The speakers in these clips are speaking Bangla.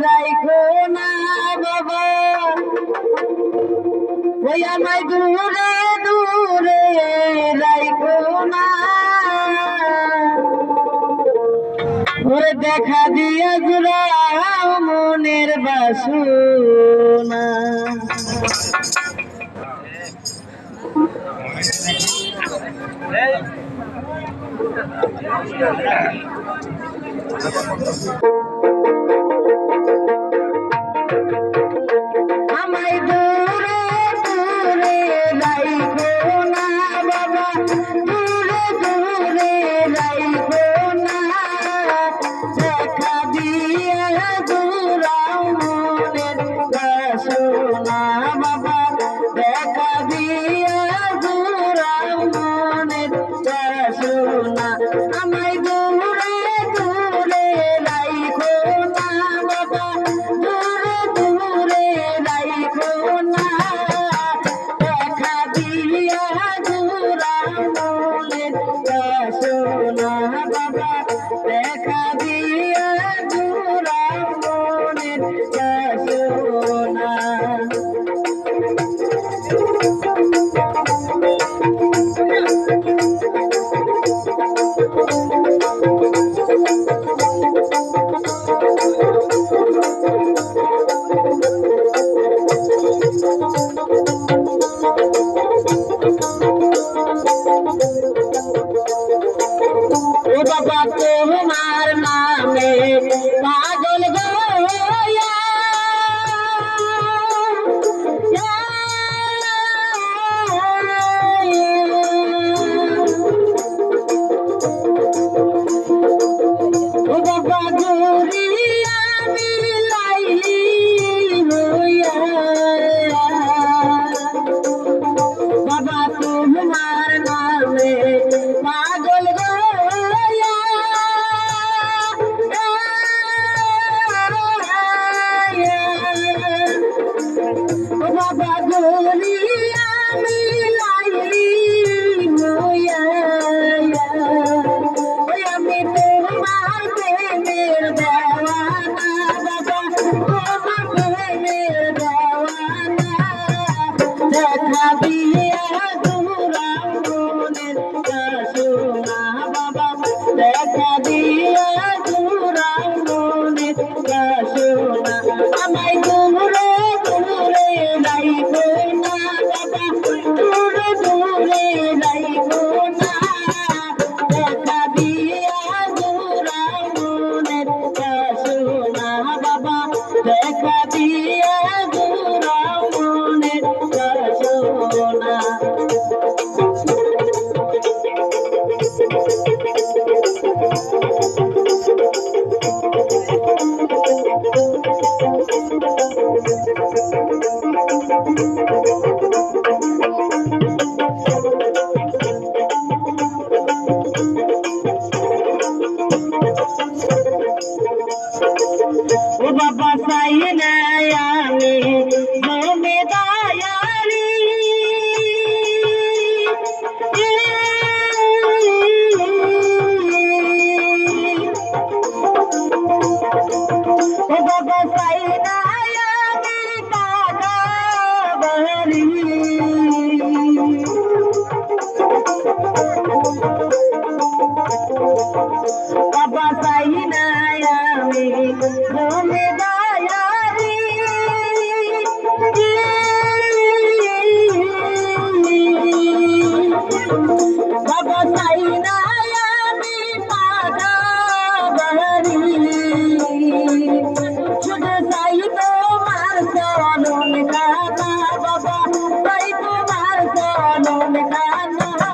রাইখো না বাবা, ওই আমায় দূরে দূরে রাইখো না, ওরে দেখা দিয়া জুড়াও মনের বাসনা। আমায় দূরে দূরে রাইখো না বাবা, দূরে দূরে রাইখো না, দেখা দিয়া জুড়াও মনের বাসনা বাবা, দেখা দিয়া জুড়াও মনের বাসনা। আমায় দূরে দূরে রাইখো না বাবা, দূরে দূরে রাইখো না, দেখা দিয়া জুড়াও মনের বাসনা বাবা, দেখা দিয়া জুড়াও মনের বাসনা। ও বাবা তোমার নামে পাগল গয়া, ও বাবা গুরিয়া মিলাইলি হইয়া, বাবা তোমার নামে পাগল গয়া, ও বাবা গুরিয়া মিলাইলি হইয়া, ওই আমি তোমার প্রেমের দেওয়ানা বাবা, তোমার প্রেমের দেওয়ানা, দেখা দিয়া জুড়াও মনের বাসনা বাবা, দেখা দিয়া জুড়াও মনের বাসনা। আমায় দূরে দূরে রাইখো না বাবা, দূরে দূরে রাইখো না, দেখা দিয়া জুড়াও মনের বাসনা বাবা, দেখা দিয়া জুড়াও মনের বাসনা। ও বাবা চাই না আমি মনে দয়ালি, ও বাবা চাই না আমি টাকা বাড়ি, বাবা চাই না আমি মনে দয়ালি, বাবা চাই না আমি টাকা বাড়ি, শুধু চাই তোমার চরণ খানা বাবা, চাই তোমার চরণ খানা,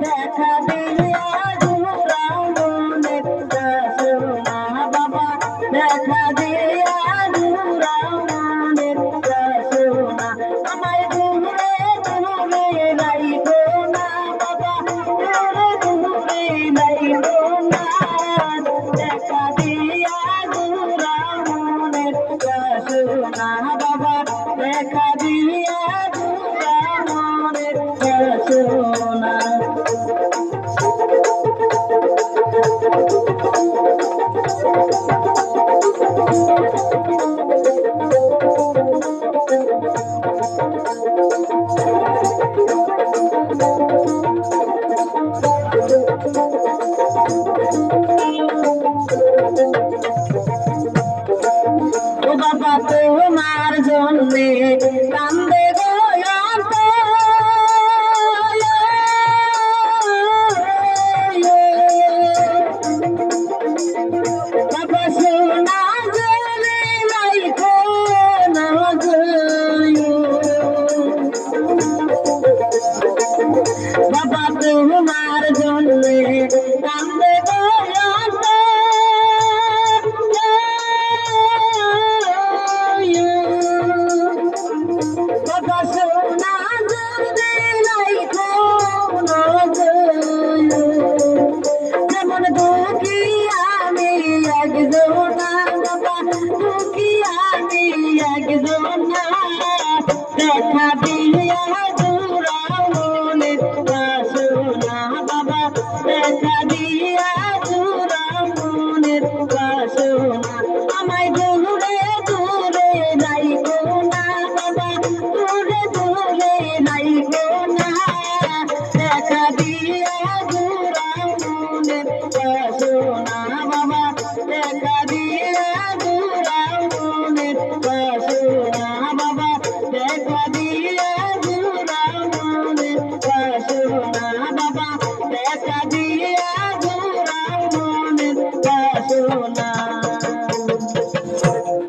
দেখা দিয়া জুড়াও মনের বাসনা বাবা, দেখা দিয়া জুড়াও মনের বাসনা। আমায় দূরে দূরে রাইখো না বাবা, দূরে দূরে রাইখো না, দেখা দিয়া জুড়াও মনের বাসনা বাবা, দেখা দিয়া জুড়াও মনের বাসনা। দেখা দিয়া জুড়াও মনের বাসনা বাবা দেখা দিয়া